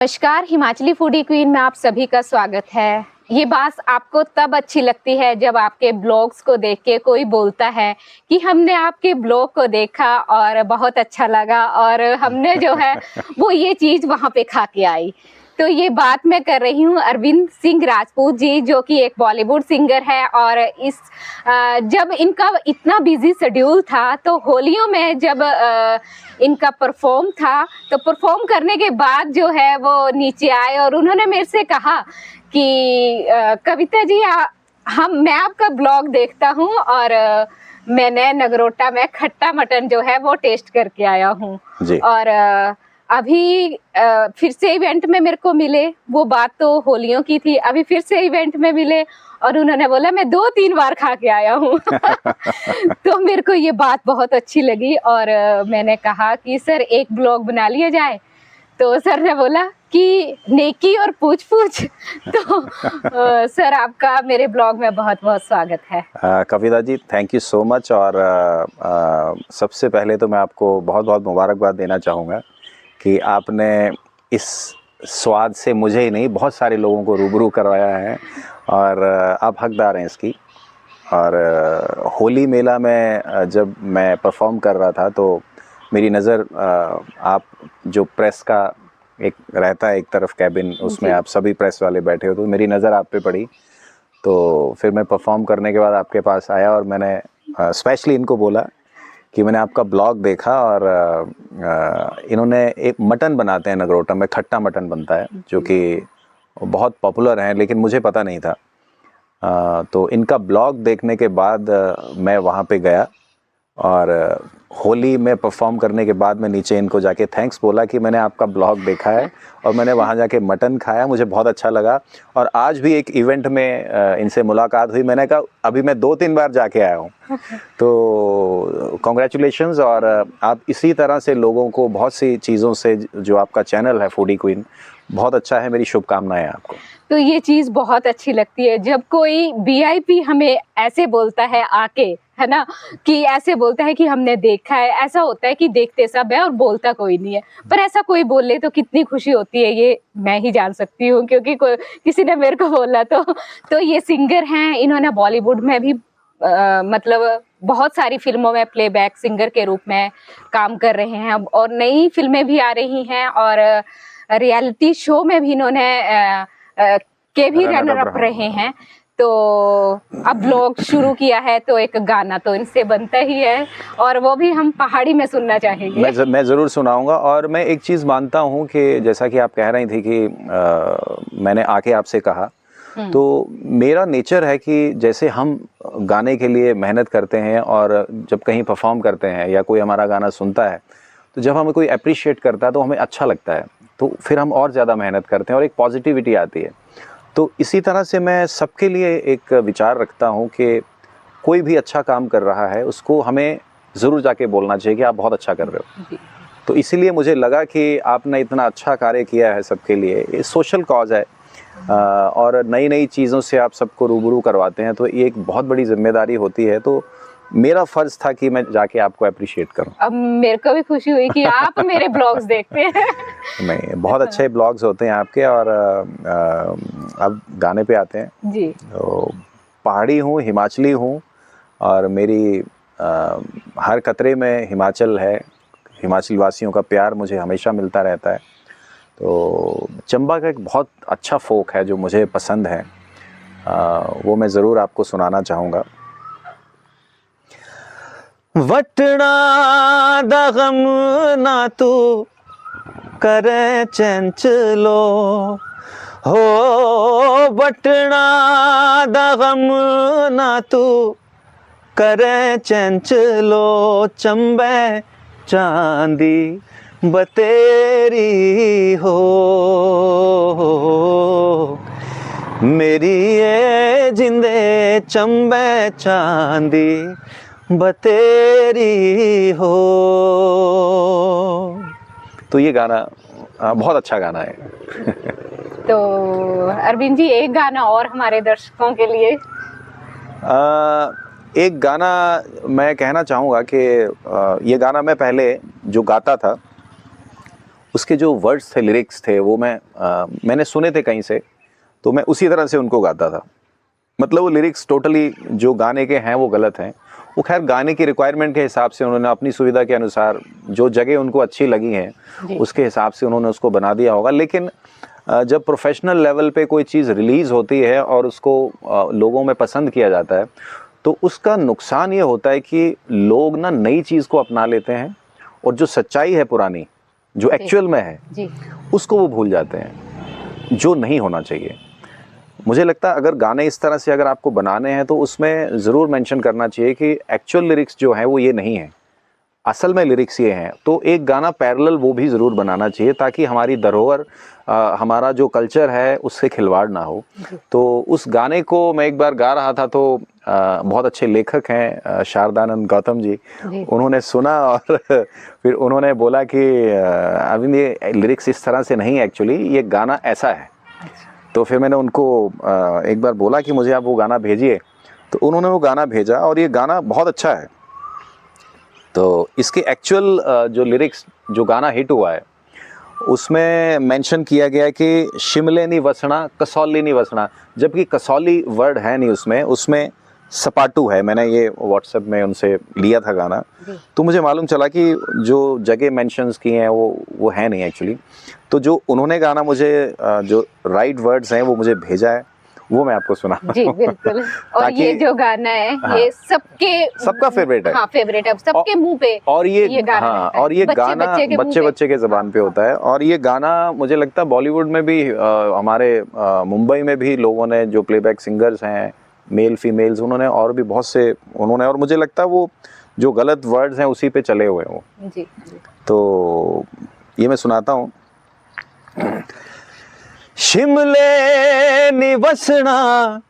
नमस्कार, Himachali foodie queen में आप सभी का स्वागत है। ये बात आपको तब अच्छी लगती है जब आपके ब्लॉग्स को देख के कोई बोलता है कि हमने आपके ब्लॉग को देखा और बहुत अच्छा लगा और हमने जो है वो ये चीज़ वहाँ पे खा के आई। तो ये बात मैं कर रही हूँ अरविंद सिंह राजपूत जी, जो कि एक बॉलीवुड सिंगर है। और जब इनका इतना बिजी शेड्यूल था तो होलियों में जब इनका परफॉर्म था तो परफॉर्म करने के बाद जो है वो नीचे आए और उन्होंने मेरे से कहा कि कविता जी मैं आपका ब्लॉग देखता हूँ और मैंने नगरोटा में खट्टा मटन जो है वो टेस्ट करके आया हूँ। और अभी फिर से इवेंट में मेरे को मिले, वो बात तो होलियों की थी, अभी फिर से इवेंट में मिले और उन्होंने बोला मैं 2-3 बार खा के आया हूँ। तो मेरे को ये बात बहुत अच्छी लगी और मैंने कहा कि सर एक ब्लॉग बना लिया जाए। तो सर ने बोला कि नेकी और पूछ पूछ। तो सर आपका मेरे ब्लॉग में बहुत बहुत स्वागत है। Kavita ji, thank you so much. और सबसे पहले तो मैं आपको बहुत बहुत मुबारकबाद देना चाहूँगा कि आपने इस स्वाद से मुझे ही नहीं बहुत सारे लोगों को रूबरू करवाया है और आप हकदार हैं इसकी। और होली मेला में जब मैं परफॉर्म कर रहा था तो मेरी नज़र आप जो प्रेस का एक रहता है एक तरफ कैबिन, उसमें आप सभी प्रेस वाले बैठे हो, तो मेरी नज़र आप पे पड़ी। तो फिर मैं परफॉर्म करने के बाद आपके पास आया और मैंने स्पेशली इनको बोला कि मैंने आपका ब्लॉग देखा और इन्होंने एक मटन बनाते हैं नगरोटा में, खट्टा मटन बनता है जो कि बहुत पॉपुलर है, लेकिन मुझे पता नहीं था। तो इनका ब्लॉग देखने के बाद मैं वहाँ पे गया और होली में परफॉर्म करने के बाद मैं नीचे इनको जाके थैंक्स बोला कि मैंने आपका ब्लॉग देखा है और मैंने वहाँ जाके मटन खाया, मुझे बहुत अच्छा लगा। और आज भी एक इवेंट में इनसे मुलाकात हुई, मैंने कहा अभी मैं 2-3 बार जाके आया हूँ। तो कॉन्ग्रेचुलेशंस। और आप इसी तरह से लोगों को बहुत सी चीज़ों से, जो आपका चैनल है फूडी क्वीन बहुत अच्छा है, मेरी शुभकामनाएं आपको। तो ये चीज़ बहुत अच्छी लगती है जब कोई वीआईपी हमें ऐसे बोलता है आके, है ना, कि ऐसे बोलता है कि हमने देखा है। ऐसा होता है कि देखते सब है और बोलता कोई नहीं है, पर ऐसा कोई बोले तो कितनी खुशी होती है ये मैं ही जान सकती हूँ, क्योंकि किसी ने मेरे को बोला। तो ये सिंगर हैं, इन्होंने बॉलीवुड में भी मतलब बहुत सारी फिल्मों में प्लेबैक सिंगर के रूप में काम कर रहे हैं और नई फिल्में भी आ रही हैं और रियलिटी शो में भी इन्होंने के भी रनर अप रहे हैं। तो अब ब्लॉग शुरू किया है तो एक गाना तो इनसे बनता ही है और वो भी हम पहाड़ी में सुनना चाहेंगे। मैं ज़रूर सुनाऊंगा। और मैं एक चीज़ मानता हूं कि जैसा कि आप कह रही थी कि मैंने आके आपसे कहा, तो मेरा नेचर है कि जैसे हम गाने के लिए मेहनत करते हैं और जब कहीं परफॉर्म करते हैं या कोई हमारा गाना सुनता है तो जब हमें कोई अप्रिशिएट करता है तो हमें अच्छा लगता है, तो फिर हम और ज़्यादा मेहनत करते हैं और एक पॉजिटिविटी आती है। तो इसी तरह से मैं सबके लिए एक विचार रखता हूँ कि कोई भी अच्छा काम कर रहा है उसको हमें ज़रूर जाके बोलना चाहिए कि आप बहुत अच्छा कर रहे हो। तो इसीलिए मुझे लगा कि आपने इतना अच्छा कार्य किया है सबके लिए, ये सोशल कॉज है और नई नई चीज़ों से आप सबको रूबरू करवाते हैं, तो ये एक बहुत बड़ी जिम्मेदारी होती है। तो मेरा फ़र्ज़ था कि मैं जाके आपको अप्रिशिएट करूं। अब मेरे को भी खुशी हुई कि आप मेरे ब्लॉग्स देखते हैं। नहीं, बहुत अच्छे ब्लॉग्स होते हैं आपके। और अब गाने पे आते हैं जी। तो पहाड़ी हूँ, हिमाचली हूँ और मेरी हर कतरे में हिमाचल है, हिमाचल वासियों का प्यार मुझे हमेशा मिलता रहता है। तो चंबा का एक बहुत अच्छा फोक है जो मुझे पसंद है, वो मैं ज़रूर आपको सुनाना चाहूँगा। वटना दा गम ना तू करे चंचलो हो, वटना दा गम ना तू करे चंचलो, चंबे चांदी बतेरी हो, मेरी ये जिंदे चंबे चांदी बतेरी हो। तो ये गाना बहुत अच्छा गाना है। तो अरविंद जी एक गाना और हमारे दर्शकों के लिए। एक गाना मैं कहना चाहूँगा कि ये गाना मैं पहले जो गाता था उसके जो वर्ड्स थे, लिरिक्स थे, वो मैंने सुने थे कहीं से, तो मैं उसी तरह से उनको गाता था। मतलब वो लिरिक्स टोटली जो गाने के हैं वो गलत हैं। वो खैर गाने की रिक्वायरमेंट के हिसाब से उन्होंने अपनी सुविधा के अनुसार जो जगह उनको अच्छी लगी हैं उसके हिसाब से उन्होंने उसको बना दिया होगा। लेकिन जब प्रोफेशनल लेवल पे कोई चीज़ रिलीज़ होती है और उसको लोगों में पसंद किया जाता है, तो उसका नुकसान ये होता है कि लोग ना नई चीज़ को अपना लेते हैं और जो सच्चाई है पुरानी, जो एक्चुअल में है, उसको वो भूल जाते हैं, जो नहीं होना चाहिए। मुझे लगता है अगर गाने इस तरह से अगर आपको बनाने हैं तो उसमें ज़रूर मेंशन करना चाहिए कि एक्चुअल लिरिक्स जो हैं वो ये नहीं है, असल में लिरिक्स ये हैं। तो एक गाना पैरेलल वो भी ज़रूर बनाना चाहिए ताकि हमारी धरोहर, हमारा जो कल्चर है उससे खिलवाड़ ना हो। तो उस गाने को मैं एक बार गा रहा था तो बहुत अच्छे लेखक हैं शारदानंद गौतम जी, उन्होंने सुना और फिर उन्होंने बोला कि अभी ये लिरिक्स इस तरह से नहीं, एक्चुअली ये गाना ऐसा है। तो फिर मैंने उनको एक बार बोला कि मुझे आप वो गाना भेजिए, तो उन्होंने वो गाना भेजा और ये गाना बहुत अच्छा है। तो इसके एक्चुअल जो लिरिक्स, जो गाना हिट हुआ है उसमें मेंशन किया गया कि शिमले नी वसना कसौली नी वसना, जबकि कसौली वर्ड है नहीं उसमें सपाटू है। मैंने ये व्हाट्सएप में उनसे लिया था गाना, तो मुझे मालूम चला कि जो जगह मेंशंस की हैं वो है नहीं एक्चुअली। तो जो उन्होंने गाना मुझे जो राइट वर्ड्स हैं वो मुझे भेजा है, वो मैं आपको सुना जी बिल्कुल। और ये जो गाना है, हाँ, ये सबका फेवरेट है। हाँ, फेवरेट है सबके मुंह पे। और ये गाना, हाँ, और ये गाना बच्चे के ज़बान पे होता है। और ये गाना मुझे लगता है बॉलीवुड में भी, हमारे मुंबई में भी लोगों ने, जो प्लेबैक सिंगर्स हैं मेल फीमेल्स, उन्होंने और भी बहुत से उन्होंने, और मुझे लगता है वो जो गलत वर्ड्स हैं उसी पे चले हुए हैं वो। जी। तो ये मैं सुनाता हूँ। शिमले निवसना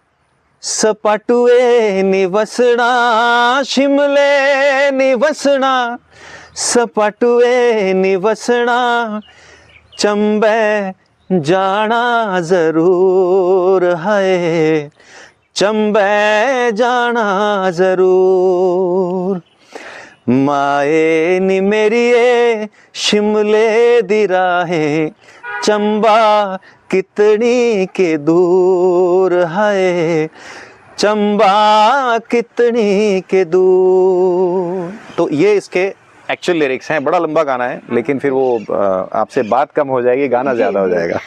सपाटुए निवसना, शिमले निवसना सपाटुए निवसना, चंबे जाना जरूर है, चंबे जाना जरूर, माए नी मेरिए शिमले दी राहें, चंबा कितनी के दूर है, चंबा कितनी के दूर। तो ये इसके एक्चुअल लिरिक्स हैं। बड़ा लंबा गाना है, लेकिन फिर वो आपसे बात कम हो जाएगी, गाना ज्यादा हो जाएगा।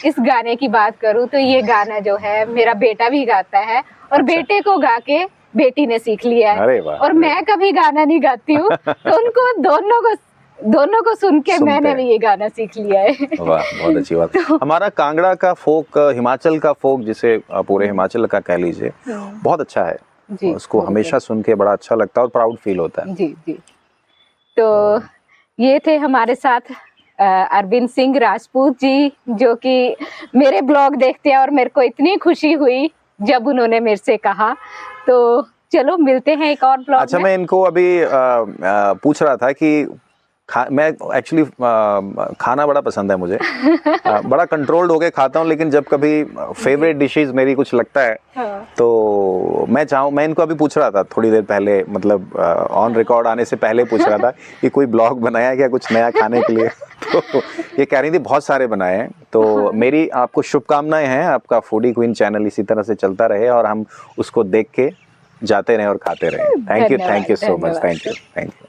इस गाने की बात करूं तो ये गाना जो है मेरा बेटा भी गाता है, और बेटे को गा के बेटी ने सीख लिया है। अरे वाह। और मैं कभी गाना नहीं गाती हूँ, तो उनको दोनों को सुन के मैंने भी ये गाना सीख लिया है। वाह, बहुत अच्छी बात। हमारा कांगड़ा का फोक, हिमाचल का फोक, जिसे पूरे हिमाचल का कह लीजिए, बहुत अच्छा है जी। उसको हमेशा सुन के बड़ा अच्छा लगता है और प्राउड फील होता है। जी जी। तो ये थे हमारे साथ अरविंद सिंह राजपूत जी, जो कि मेरे ब्लॉग देखते हैं, और मेरे को इतनी खुशी हुई जब उन्होंने मेरे से कहा। तो चलो मिलते हैं एक और ब्लॉग। अच्छा, मैं इनको अभी पूछ रहा था कि मैं एक्चुअली खाना बड़ा पसंद है मुझे, बड़ा कंट्रोल्ड होके खाता हूँ, लेकिन जब कभी फेवरेट डिशेस मेरी कुछ लगता है, हाँ, तो मैं इनको अभी पूछ रहा था थोड़ी देर पहले, मतलब ऑन रिकॉर्ड आने से पहले पूछ रहा था कि कोई ब्लॉग बनाया क्या कुछ नया खाने के लिए। तो ये कह रही थी बहुत सारे बनाए हैं। तो मेरी आपको शुभकामनाएं हैं, आपका फूडी क्वीन चैनल इसी तरह से चलता रहे और हम उसको देख के जाते रहें और खाते रहें। Thank you so much, thank you.